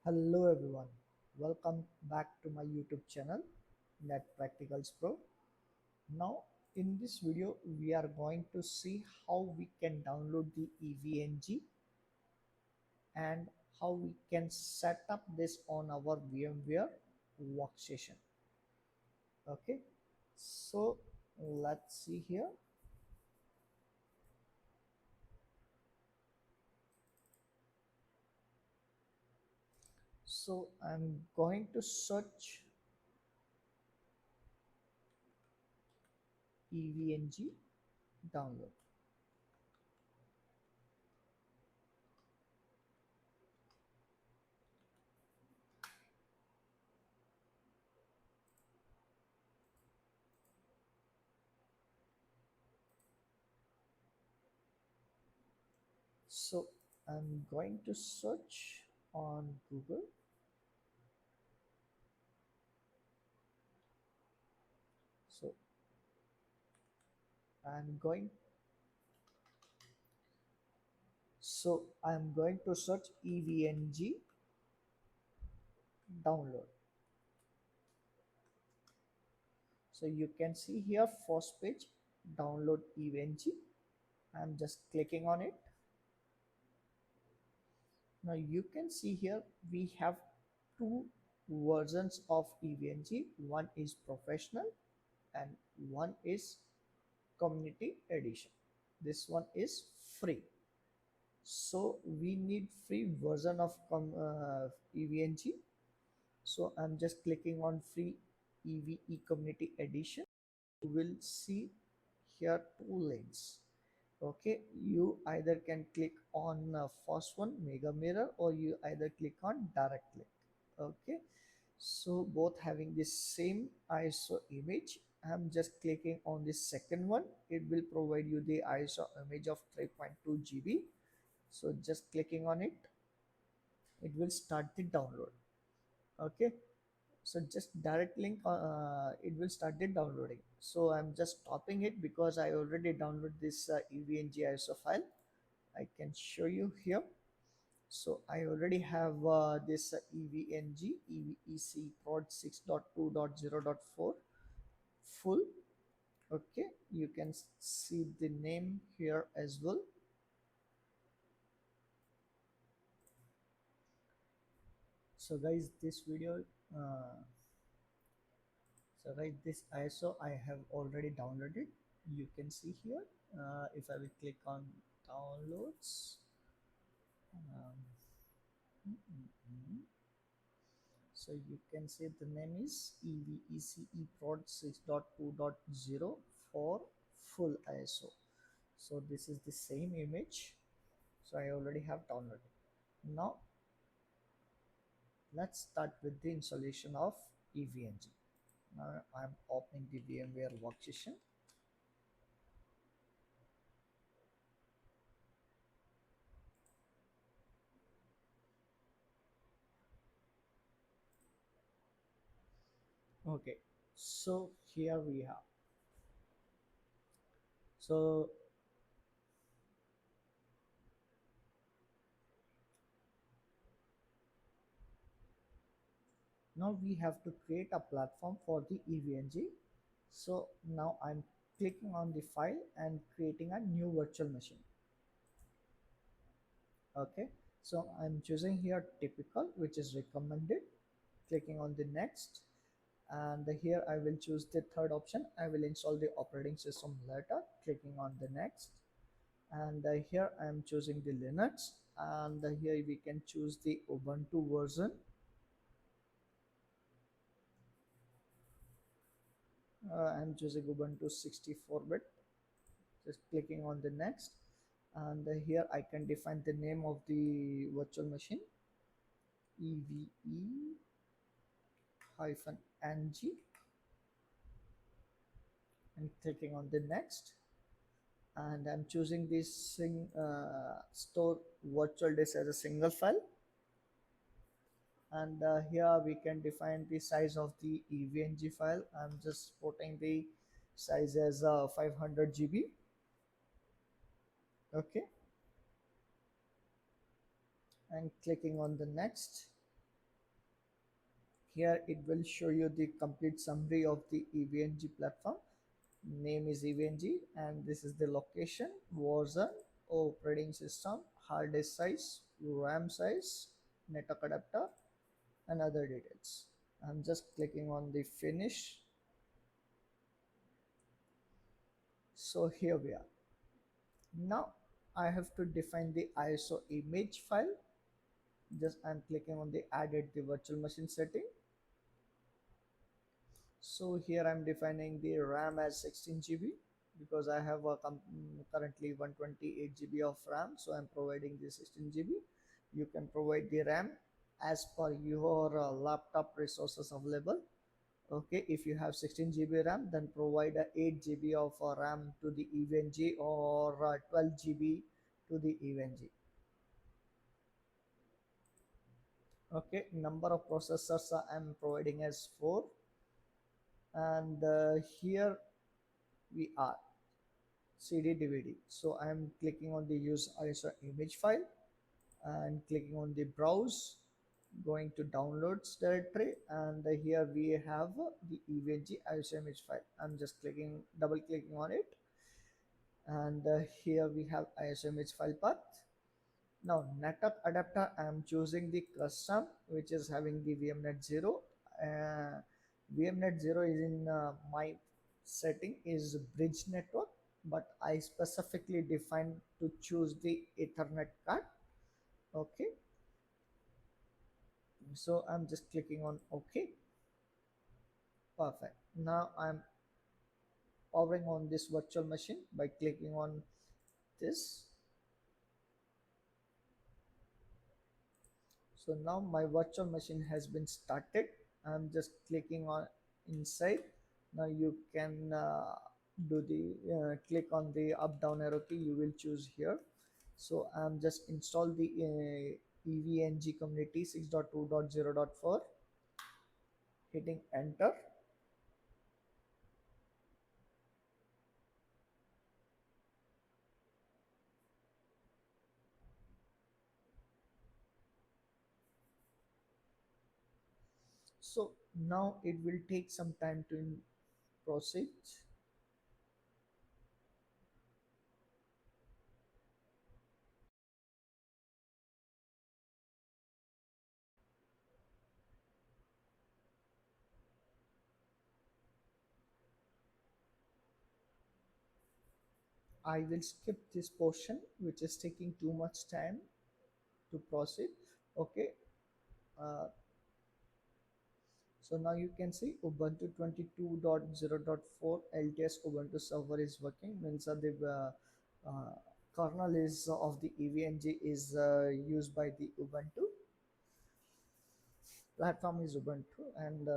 Hello everyone, welcome back to my YouTube channel NetPracticalsPro. Now in this video we are going to see how we can download the EVNG and how we can set up this on our VMware workstation. Okay, so let's see here. So I'm going to search EVNG download. So I'm going to search on Google. So I'm going I'm going to search EVNG download. So you can see here first page download EVNG. I'm just clicking on it. Now you can see here we have two versions of EVNG. One is professional and one is community edition. This one is free. So we need free version of EVNG. So I'm just clicking on free EVE community edition. You will see here two links. Okay, you either can click on first one mega mirror, or you either click on direct link. Okay, so both having the same ISO image. I'm just clicking on the second one. It will provide you the ISO image of 3.2 GB. So just clicking on it, it will start the download. Okay, so just direct link, it will start the downloading. So I'm just stopping it because I already downloaded this EVNG ISO file. I can show you here. So I already have this EVNG EVEC prod 6.2.0.4 full. Okay, you can see the name here as well. So guys, this video so right, this ISO I have already downloaded. You can see here. If I will click on downloads, um, mm, mm, mm. So you can see the name is EVECE prod 6.2.0 for full ISO. So this is the same image. So I already have downloaded. Now let's start with the installation of EVNG. Now I'm opening the VMware Workstation. Okay, so here we have. So now we have to create a platform for the EVNG. So now I'm clicking on the file and creating a new virtual machine. Okay, so I'm choosing here typical, which is recommended, clicking on the next, and here I will choose the third option. I will install the operating system later, clicking on the next, and here I am choosing the Linux, and here we can choose the Ubuntu version. I'm choosing Ubuntu 64-bit, just clicking on the next, and here I can define the name of the virtual machine, EVE-NG, and clicking on the next, and I'm choosing this store virtual disk as a single file, and here we can define the size of the EVNG file. I'm just putting the size as 500 GB. Okay, and clicking on the next, Here it will show you the complete summary of the EVNG platform. Name is EVNG and this is the location, version, operating system, hard disk size, RAM size, network adapter and other details. I'm just clicking on the finish. So here we are. Now I have to define the ISO image file. Just I'm clicking on the added the virtual machine setting. So here I'm defining the RAM as 16 GB because I have currently 128 GB of RAM. So I'm providing the 16 GB. You can provide the RAM as per your laptop resources available. Okay, if you have 16 GB RAM, then provide a 8 GB of RAM to the EVNG or 12 GB to the EVNG. Okay, number of processors I'm providing as 4, and here we are CD DVD. So I'm clicking on the use ISO image file and clicking on the browse, going to downloads directory, and here we have the EVNG ISO image file. I'm just double clicking on it, and here we have ISO image file path. Now network adapter, I'm choosing the custom which is having the VMnet 0. Uh, VMnet 0 is in my setting is bridge network, but I specifically defined to choose the Ethernet card. Okay, so I'm just clicking on OK. Perfect. Now I'm powering on this virtual machine by clicking on this. So now my virtual machine has been started. I'm just clicking on inside. Now you can do the click on the up down arrow key, you will choose here. So I'm just install the EVNG community 6.2.0.4, hitting enter. So now it will take some time to proceed. I will skip this portion which is taking too much time to proceed. Okay, uh, so now you can see Ubuntu 22.0.4 LTS Ubuntu server is working, means the kernel is of the EVNG is used by the Ubuntu. Platform is Ubuntu and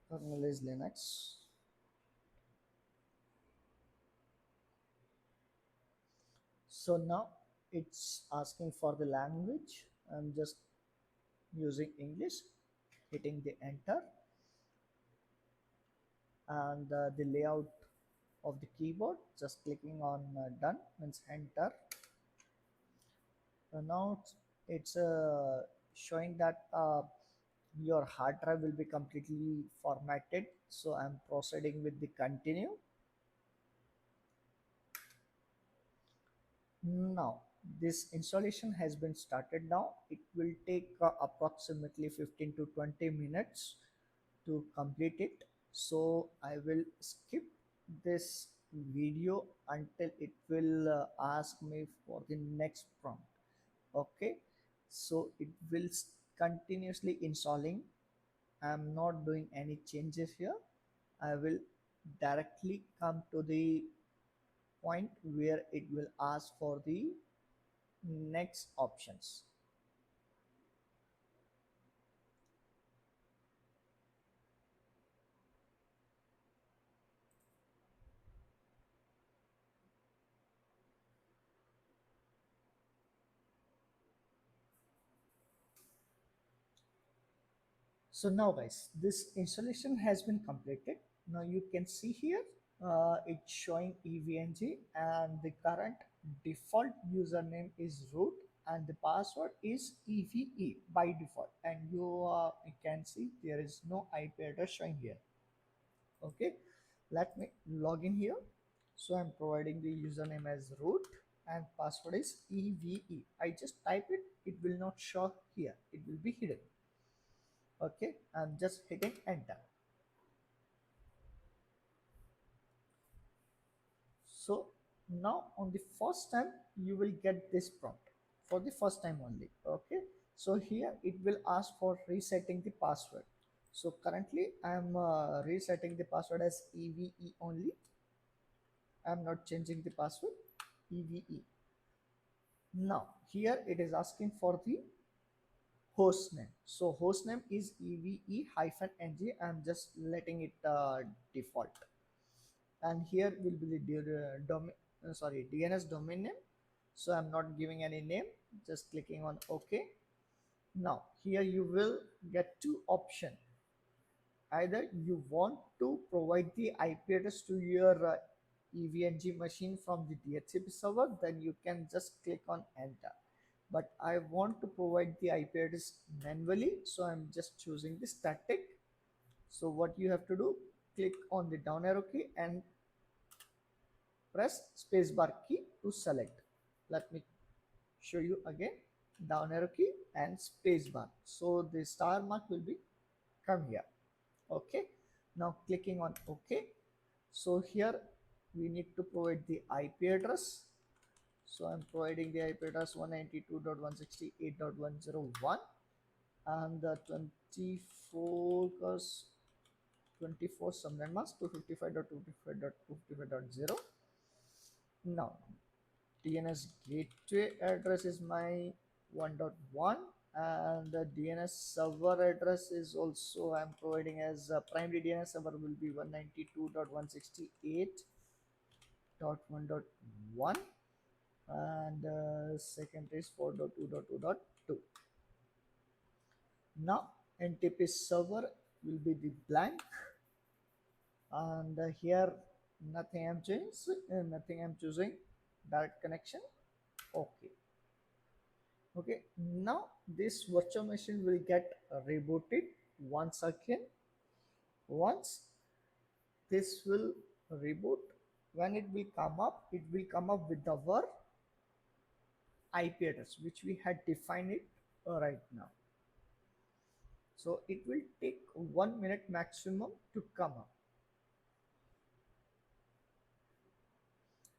kernel is Linux. So now it's asking for the language. I'm just using English, hitting the enter, and the layout of the keyboard, just clicking on done means enter. So now it's showing that your hard drive will be completely formatted. So I'm proceeding with the continue. Now this installation has been started. Now it will take approximately 15 to 20 minutes to complete it. So I will skip this video until it will ask me for the next prompt. Okay, so it will continuously installing. I'm not doing any changes here. I will directly come to the point where it will ask for the next options. So now guys, this installation has been completed. Now you can see here it's showing EVNG and the current default username is root. and the password is EVE by default, and you can see there is no IP address showing here. Okay, let me log in here. So I'm providing the username as root and password is EVE. I just type it, it will not show here, it will be hidden. Okay, I'm just hitting enter. So now on the first time you will get this prompt for the first time only. Okay, so here it will ask for resetting the password. So currently I'm resetting the password as EVE only. I'm not changing the password, EVE. Now here it is asking for the host name. So host name is EVE-NG. I'm just letting it default. And here will be the DNS domain name. So I'm not giving any name, just clicking on OK. Now here you will get two options. Either you want to provide the IP address to your EVNG machine from the DHCP server, then you can just click on enter. But I want to provide the IP address manually, so I'm just choosing the static. So what you have to do, click on the down arrow key and press spacebar key to select. Let me show you again, down arrow key and spacebar. So the star mark will be come here. Okay, now clicking on OK. So here we need to provide the IP address. So I'm providing the IP address 192.168.101 and the 24 because 24 subnet mask 255.255.255.0. Now DNS gateway address is my 1.1 and the DNS server address is also I'm providing as primary DNS server will be 192.168.1.1 and secondary is 4.2.2.2. Now NTP server will be the blank and here nothing I'm changing, nothing I'm choosing, direct connection. Okay. Okay, now this virtual machine will get rebooted once again. Once this will reboot, when it will come up, it will come up with our IP address which we had defined it right now. So it will take 1 minute maximum to come up.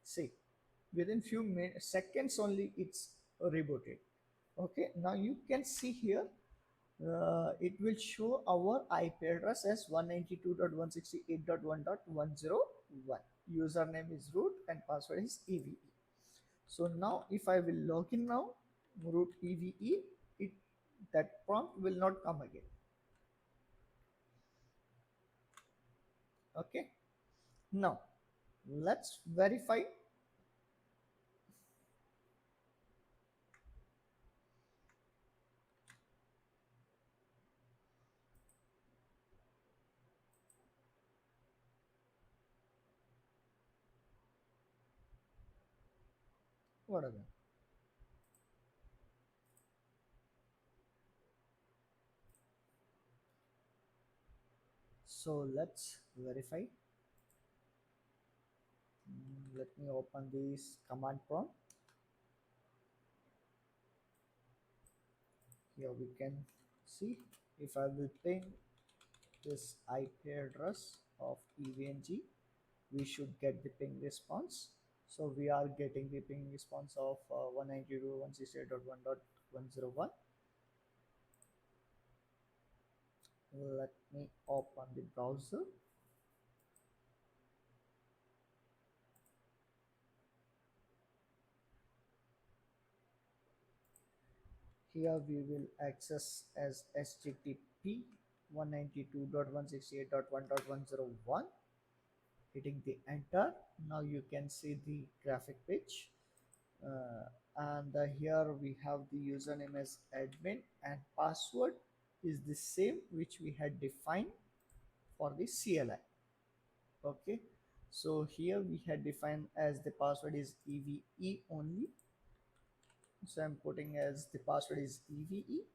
See, within few seconds only it's rebooted. Okay, now you can see here it will show our IP address as 192.168.1.101. Username is root and password is EVE. So now if I will log in now, root EVE, it that prompt will not come again. Okay. Now let's verify. Whatever. So let's verify. Let me open this command prompt. Here we can see if I will ping this IP address of EVNG, we should get the ping response. So we are getting the ping response of 192.168.1.101. Let me open the browser. Here we will access as HTTP 192.168.1.101. Hitting the enter. Now you can see the graphic page. And here we have the username as admin and password is the same which we had defined for the CLI. Okay, so here we had defined as the password is EVE only. So I'm putting as the password is EVE.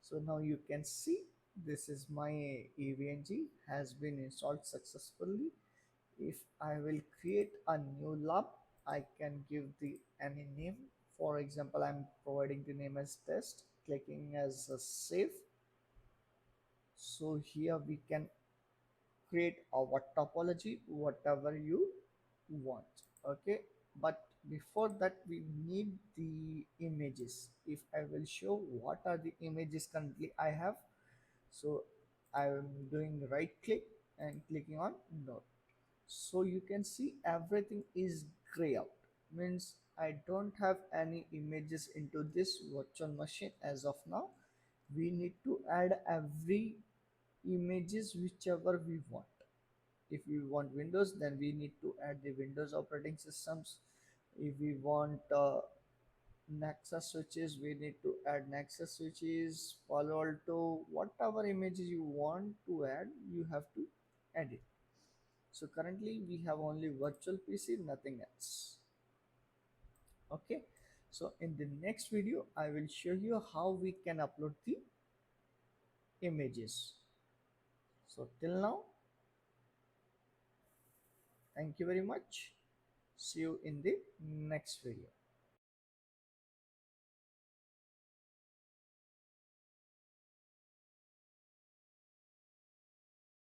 So now you can see this is my EVNG has been installed successfully. If I will create a new lab, I can give the any name. For example, I'm providing the name as test, clicking as a save. So here we can create our topology, whatever you want. Okay, but before that we need the images. If I will show what are the images currently I have, so I'm doing right click and clicking on node. So you can see everything is gray out, means I don't have any images into this virtual machine as of now. We need to add every images whichever we want. If we want Windows, then we need to add the Windows operating systems. If we want Nexus switches, we need to add Nexus switches, Palo Alto, whatever images you want to add, you have to add it. So currently we have only virtual PC, nothing else. Okay, so in the next video I will show you how we can upload the images. So till now, thank you very much. See you in the next video.